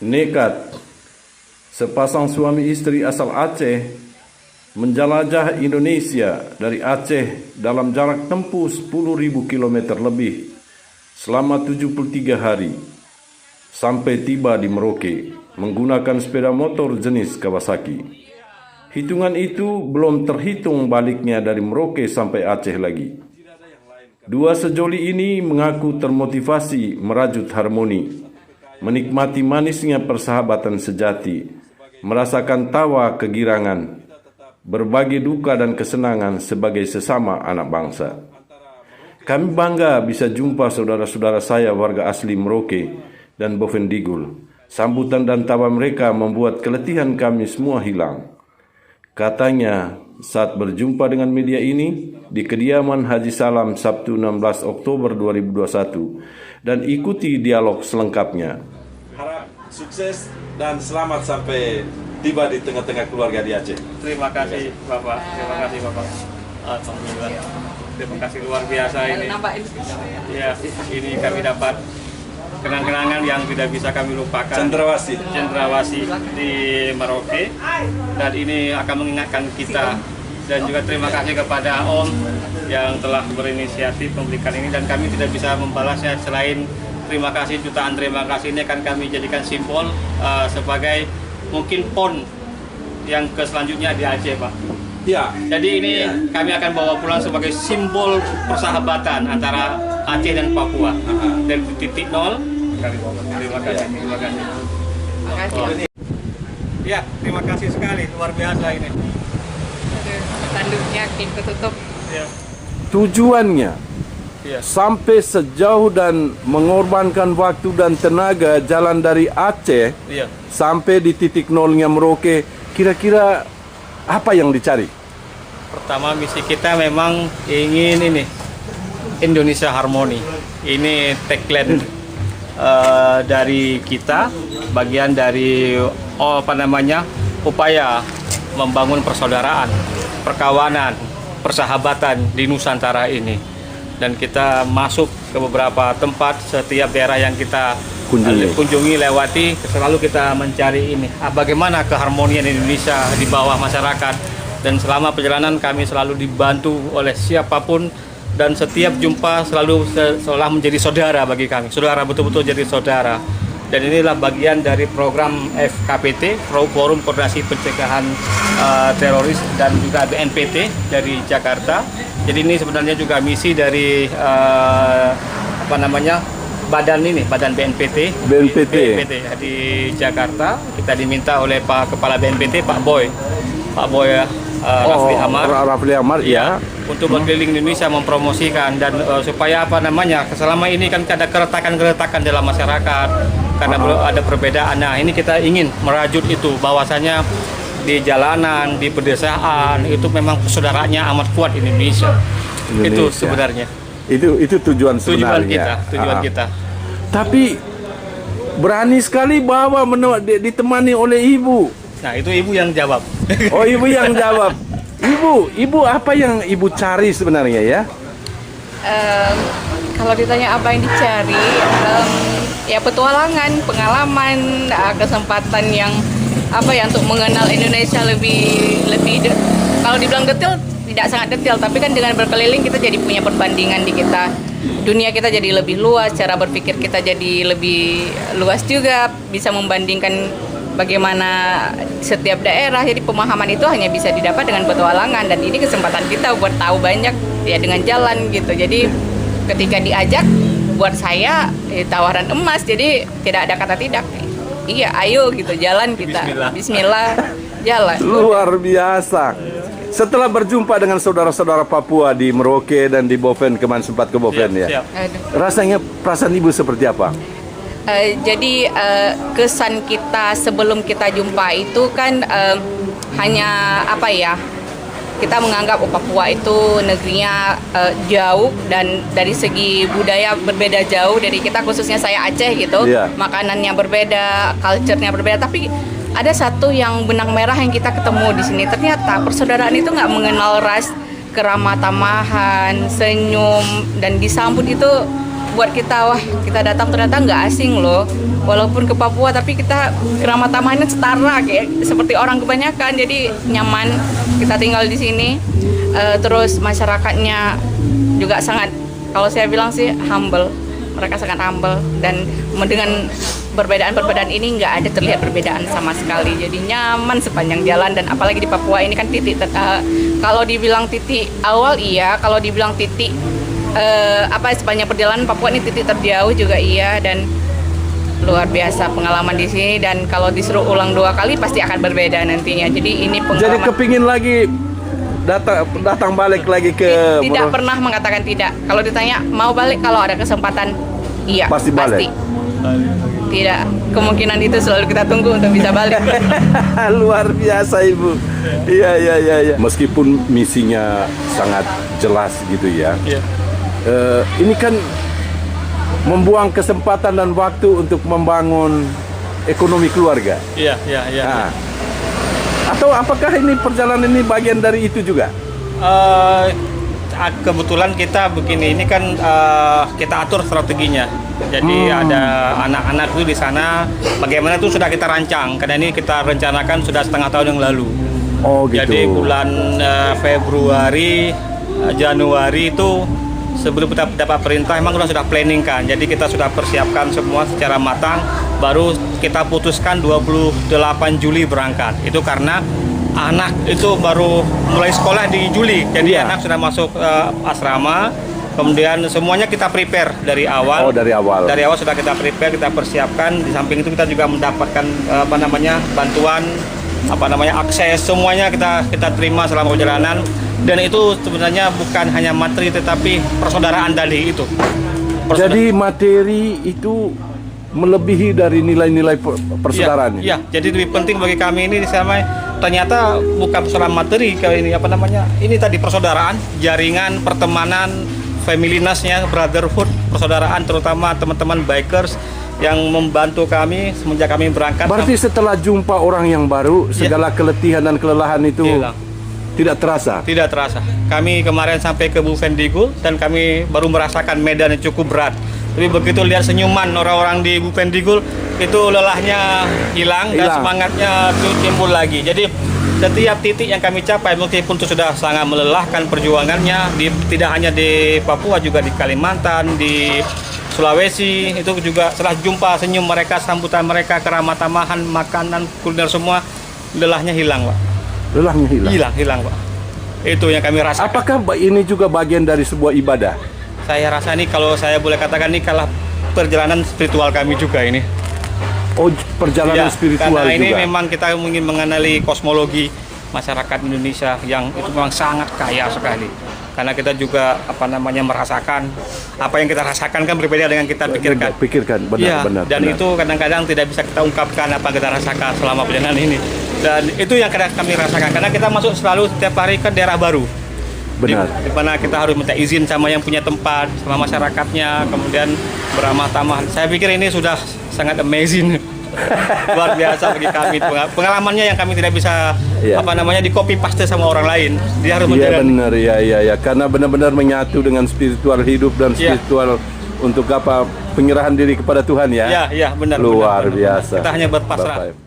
nekat sepasang suami istri asal Aceh menjelajah Indonesia dari Aceh dalam jarak tempuh 10.000 km lebih selama 73 hari sampai tiba di Merauke menggunakan sepeda motor jenis Kawasaki. Hitungan itu belum terhitung baliknya dari Merauke sampai Aceh lagi. Dua sejoli ini mengaku termotivasi merajut harmoni, menikmati manisnya persahabatan sejati, merasakan tawa kegirangan, berbagi duka dan kesenangan sebagai sesama anak bangsa. Kami bangga bisa jumpa saudara-saudara saya warga asli Merauke dan Bovendigul. Sambutan dan tawa mereka membuat keletihan kami semua hilang. Katanya saat berjumpa dengan media ini di kediaman Haji Salam Sabtu 16 Oktober 2021 dan ikuti dialog selengkapnya. Harap sukses dan selamat sampai tiba di tengah-tengah keluarga di Aceh. Terima kasih Bapak, terima kasih Bapak. Alhamdulillah, terima kasih luar biasa ini. Ya, ini kami dapat kenang-kenangan yang tidak bisa kami lupakan. Cendrawasih Di Merauke, dan ini akan mengingatkan kita. Dan juga terima kasih kepada Om yang telah berinisiatif memberikan ini, dan kami tidak bisa membalasnya selain terima kasih, jutaan terima kasih. Ini akan kami jadikan simbol sebagai mungkin PON yang ke selanjutnya di Aceh, Pak. Ya. Jadi ini kami akan bawa pulang sebagai simbol persahabatan antara Aceh dan Papua. Dari titik nol. Terima kasih. Terima kasih. Ya, terima kasih sekali, luar biasa ini. Tanduknya ketutup. Ya. Tujuannya Ya. sampai sejauh dan mengorbankan waktu dan tenaga jalan dari Aceh Iya. sampai di titik nolnya Merauke. Kira-kira apa yang dicari? Pertama, misi kita memang ingin ini Indonesia harmoni. Ini tagline dari kita, bagian dari upaya membangun persaudaraan, perkawanan, persahabatan di Nusantara ini. Dan kita masuk ke beberapa tempat, setiap daerah yang kita kunjungi, lewati, selalu kita mencari ini bagaimana keharmonian Indonesia di bawah masyarakat. Dan selama perjalanan kami selalu dibantu oleh siapapun, dan setiap jumpa selalu seolah menjadi saudara bagi kami. Saudara, betul-betul jadi saudara. Dan inilah bagian dari program FKPT, Forum Koordinasi Pencegahan Teroris, dan juga BNPT dari Jakarta. Jadi ini sebenarnya juga misi dari badan BNPT di Jakarta. Kita diminta oleh Pak Kepala BNPT, Pak Boy Rafli Amar, ya, untuk berkeliling Indonesia mempromosikan dan supaya selama ini kan ada keretakan dalam masyarakat karena ada perbedaan. Nah, ini kita ingin merajut itu, bahwasanya di jalanan, di pedesaan itu memang persaudaranya amat kuat Indonesia. Itu sebenarnya. Itu tujuan sebenarnya. Tujuan kita. Tapi berani sekali bawa ditemani oleh ibu. Nah, itu ibu yang jawab. Oh, ibu yang jawab. Ibu apa yang ibu cari sebenarnya ya? Kalau ditanya apa yang dicari, ya petualangan, pengalaman, kesempatan yang untuk mengenal Indonesia lebih kalau dibilang detail tidak sangat detail, tapi kan dengan berkeliling kita jadi punya perbandingan di kita. Dunia kita jadi lebih luas, cara berpikir kita jadi lebih luas juga, bisa membandingkan bagaimana setiap daerah. Jadi pemahaman itu hanya bisa didapat dengan petualangan, dan ini kesempatan kita buat tahu banyak ya dengan jalan gitu. Jadi ketika diajak, buat saya tawaran emas, jadi tidak ada kata tidak. Iya, ayo gitu, jalan kita. Bismillah, jalan. Luar biasa. Setelah berjumpa dengan saudara-saudara Papua di Merauke dan di Boven, kemarin sempat ke Boven ya. Rasanya, perasaan ibu seperti apa? Jadi kesan kita sebelum kita jumpa itu kan hanya kita menganggap Papua itu negerinya jauh, dan dari segi budaya berbeda jauh dari kita, khususnya saya Aceh gitu. Makanannya berbeda, culture-nya berbeda, tapi ada satu yang benang merah yang kita ketemu di sini. Ternyata persaudaraan itu nggak mengenal ras, keramah tamahan, senyum, dan disambut itu buat kita, wah kita datang ternyata nggak asing loh. Walaupun ke Papua tapi kita keramah tamahannya setara kayak seperti orang kebanyakan, jadi nyaman kita tinggal di sini. Terus masyarakatnya juga sangat, kalau saya bilang sih humble, mereka sangat humble, dan dengan perbedaan-perbedaan ini nggak ada terlihat perbedaan sama sekali, jadi nyaman sepanjang jalan. Dan apalagi di Papua ini kan titik kalau dibilang titik awal iya, kalau dibilang titik sepanjang perjalanan Papua ini titik terjauh juga iya, dan luar biasa pengalaman di sini. Dan kalau disuruh ulang 2 kali pasti akan berbeda nantinya. Jadi ini pengalaman. Jadi kepingin lagi datang balik lagi ke tidak pernah mengatakan tidak. Kalau ditanya mau balik kalau ada kesempatan, iya Pasti balik. Tidak, kemungkinan itu selalu kita tunggu untuk bisa balik. Luar biasa Ibu. Iya. Meskipun misinya sangat jelas gitu ya. Iya. Ini kan membuang kesempatan dan waktu untuk membangun ekonomi keluarga. Iya. Nah, atau apakah ini perjalanan ini bagian dari itu juga? Kebetulan kita begini, ini kan kita atur strateginya. Jadi ada anak-anak itu di sana, bagaimana itu sudah kita rancang. Karena ini kita rencanakan sudah setengah tahun yang lalu. Oh gitu. Jadi bulan Februari, Januari itu sebelum kita dapat perintah memang sudah planning kan. Jadi kita sudah persiapkan semua secara matang. Baru kita putuskan 28 Juli berangkat. Itu karena anak itu baru mulai sekolah di Juli. Jadi anak sudah masuk asrama. Kemudian semuanya kita prepare dari awal. Oh, dari awal. Dari awal sudah kita prepare, kita persiapkan. Di samping itu kita juga mendapatkan bantuan, akses, semuanya kita terima selama perjalanan. Dan itu sebenarnya bukan hanya materi tetapi persaudaraan tadi itu. Jadi materi itu melebihi dari nilai-nilai persaudaraan. Iya, jadi lebih penting bagi kami ini sama ternyata bukan persoalan materi kalau ini ini tadi persaudaraan, jaringan, pertemanan, familyness-nya, brotherhood, persaudaraan, terutama teman-teman bikers yang membantu kami semenjak kami berangkat. Berarti setelah jumpa orang yang baru, segala keletihan dan kelelahan itu tidak terasa? Tidak terasa. Kami kemarin sampai ke Boevendigul dan kami baru merasakan medan yang cukup berat. Tapi begitu lihat senyuman orang-orang di Boevendigul, itu lelahnya hilang dan semangatnya timbul lagi. Jadi setiap titik yang kami capai, meskipun itu sudah sangat melelahkan perjuangannya, tidak hanya di Papua, juga di Kalimantan, di Sulawesi, itu juga setelah jumpa senyum mereka, sambutan mereka, keramah tamahan, makanan, kuliner semua, lelahnya hilang, Pak. Lelahnya hilang? Hilang, Pak. Itu yang kami rasakan. Apakah ini juga bagian dari sebuah ibadah? Saya rasa ini, kalau saya boleh katakan, ini kalah perjalanan spiritual kami juga ini. Oh, perjalanan spiritual karena juga? Ini memang kita ingin mengenali kosmologi masyarakat Indonesia yang itu memang sangat kaya sekali. Karena kita juga merasakan apa yang kita rasakan kan berbeda dengan kita pikirkan. Benar. Dan itu kadang-kadang tidak bisa kita ungkapkan apa yang kita rasakan selama perjalanan ini. Dan itu yang kadang kami rasakan karena kita masuk selalu setiap hari ke daerah baru. Benar. Di mana kita harus minta izin sama yang punya tempat, sama masyarakatnya, kemudian beramah tamah. Saya pikir ini sudah sangat amazing. Luar biasa bagi kami. Pengalamannya yang kami tidak bisa di copy paste sama orang lain. Dia harus benar, karena benar-benar menyatu dengan spiritual hidup dan spiritual untuk penyerahan diri kepada Tuhan ya. Iya, benar. Luar biasa. Kita hanya berpasrah.